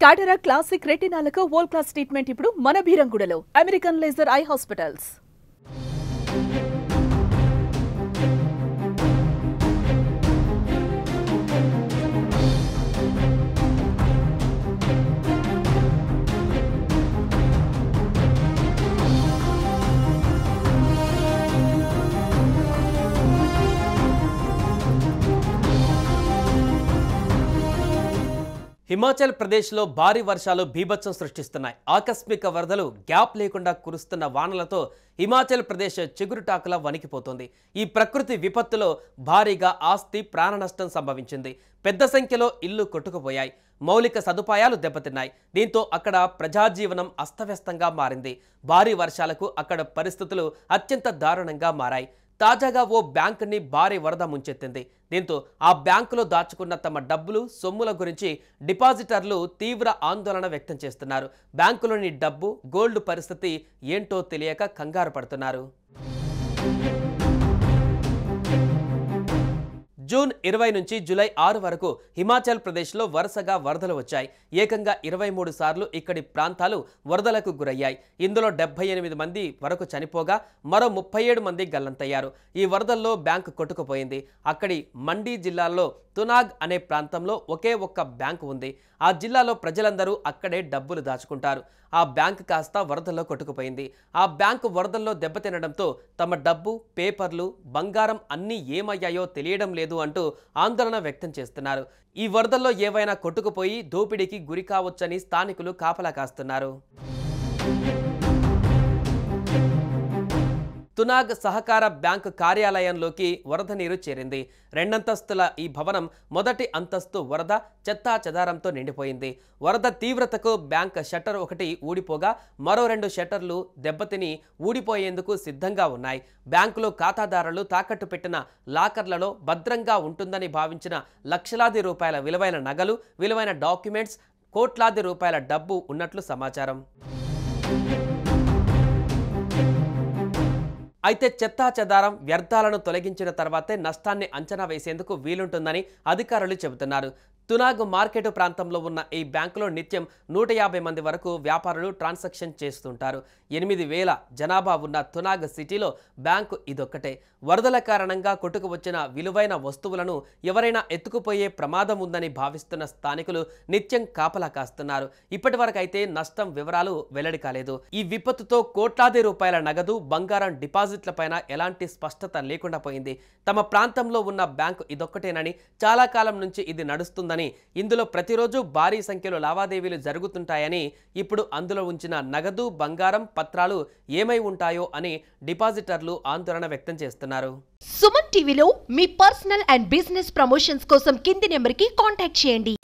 Cataract classic రెటినాలకు world class treatment ఇప్పుడు మన బీరంగూడలో American laser eye hospitals. Himachal ప్రదేశ్లో భారీ వర్షాలు బీభత్సం సృష్టిస్తున్నాయి. ఆకస్మిక వరదలు, గ్యాప్ లేకుండా కురుస్తున్న వానలతో హిమాచల్ ప్రదేశ్ చిగురుటాకులా వణికిపోతుంది. ఈ ప్రకృతి విపత్తులో భారీగా ఆస్తి ప్రాణ నష్టం సంభవించింది. పెద్ద సంఖ్యలో ఇళ్లు కొట్టుకుపోయాయి. మౌలిక సదుపాయాలు దెబ్బతిన్నాయి. దీంతో అక్కడ ప్రజాజీవనం అస్తవ్యస్తంగా మారింది. భారీ వర్షాలకు అక్కడ పరిస్థితులు అత్యంత దారుణంగా మారాయి. తాజాగా ఓ బ్యాంకుని భారీ వరద ముంచెత్తింది. దీంతో ఆ బ్యాంకులో దాచుకున్న తమ డబ్బులు, సొమ్ముల గురించి డిపాజిటర్లు తీవ్ర ఆందోళన వ్యక్తం చేస్తున్నారు. బ్యాంకులోని డబ్బు, గోల్డ్ పరిస్థితి ఏంటో తెలియక కంగారు పడుతున్నారు. జూన్ 20 నుంచి జూలై 6 వరకు హిమాచల్ ప్రదేశ్లో వరుసగా వరదలు వచ్చాయి. ఏకంగా 23 సార్లు ఇక్కడి ప్రాంతాలు వరదలకు గురయ్యాయి. ఇందులో 78 మంది వరకు చనిపోగా మరో 37 మంది గల్లంతయ్యారు. ఈ వరదల్లో బ్యాంకు కొట్టుకుపోయింది. అక్కడి మండీ జిల్లాలో తునాగ్ అనే ప్రాంతంలో ఒకే ఒక్క బ్యాంకు ఉంది. ఆ జిల్లాలో ప్రజలందరూ అక్కడే డబ్బులు దాచుకుంటారు. ఆ బ్యాంకు కాస్త వరదల్లో కొట్టుకుపోయింది. ఆ బ్యాంకు వరదల్లో దెబ్బతినడంతో తమ డబ్బు, పేపర్లు, బంగారం అన్నీ ఏమయ్యాయో తెలియడం లేదు అంటూ ఆందోళన వ్యక్తం చేస్తున్నారు. ఈ వరదల్లో ఏవైనా కొట్టుకుపోయి దోపిడీకి గురి కావచ్చని స్థానికులు కాపలా కాస్తున్నారు. తునాగ్ సహకార బ్యాంకు కార్యాలయంలోకి వరద నీరు చేరింది. 2 అంతస్తుల ఈ భవనం మొదటి అంతస్తు వరద చెత్తా చెదారంతో నిండిపోయింది. వరద తీవ్రతకు బ్యాంక్ షట్టర్ ఒకటి ఊడిపోగా మరో 2 షట్టర్లు దెబ్బతిని ఊడిపోయేందుకు సిద్ధంగా ఉన్నాయి. బ్యాంకులో ఖాతాదారులు తాకట్టు పెట్టిన లాకర్లలో భద్రంగా ఉంటుందని భావించిన లక్షలాది రూపాయల విలువైన నగలు, విలువైన డాక్యుమెంట్స్, కోట్లాది రూపాయల డబ్బు ఉన్నట్లు సమాచారం. అయితే చెత్తా చెదారం, వ్యర్థాలను తొలగించిన తర్వాతే నష్టాన్ని అంచనా వేసేందుకు వీలుంటుందని అధికారులు చెబుతున్నారు. తునాగ్ మార్కెట్ ప్రాంతంలో ఉన్న ఈ బ్యాంకులో నిత్యం 150 మంది వరకు వ్యాపారులు ట్రాన్సాక్షన్ చేస్తుంటారు. 8,000 జనాభా ఉన్న తునాగ్ సిటీలో బ్యాంకు ఇదొక్కటే. వరదల కారణంగా కొట్టుకు వచ్చిన విలువైన వస్తువులను ఎవరైనా ఎత్తుకుపోయే ప్రమాదం ఉందని భావిస్తున్న స్థానికులు నిత్యం కాపలా కాస్తున్నారు. ఇప్పటి వరకైతే నష్టం వివరాలు వెల్లడి కాలేదు. ఈ విపత్తుతో కోట్లాది రూపాయల నగదు, బంగారం డిపాజిట్లపైన ఎలాంటి స్పష్టత లేకుండా పోయింది. తమ ప్రాంతంలో ఉన్న బ్యాంకు ఇదొక్కటేనని, చాలా కాలం నుంచి ఇది నడుస్తుందని, ఇందులో ప్రతిరోజు భారీ సంఖ్యలో లావాదేవీలు జరుగుతుంటాయని, ఇప్పుడు అందులో ఉంచిన నగదు, బంగారం, పత్రాలు ఏమై ఉంటాయో అని డిపాజిటర్లు ఆందోళన వ్యక్తం చేస్తున్నారు. సుమన్ టీవీలో మీ పర్సనల్ అండ్ బిజినెస్ ప్రమోషన్స్ కోసం కింది నెంబర్కి కాంటాక్ట్ చేయండి.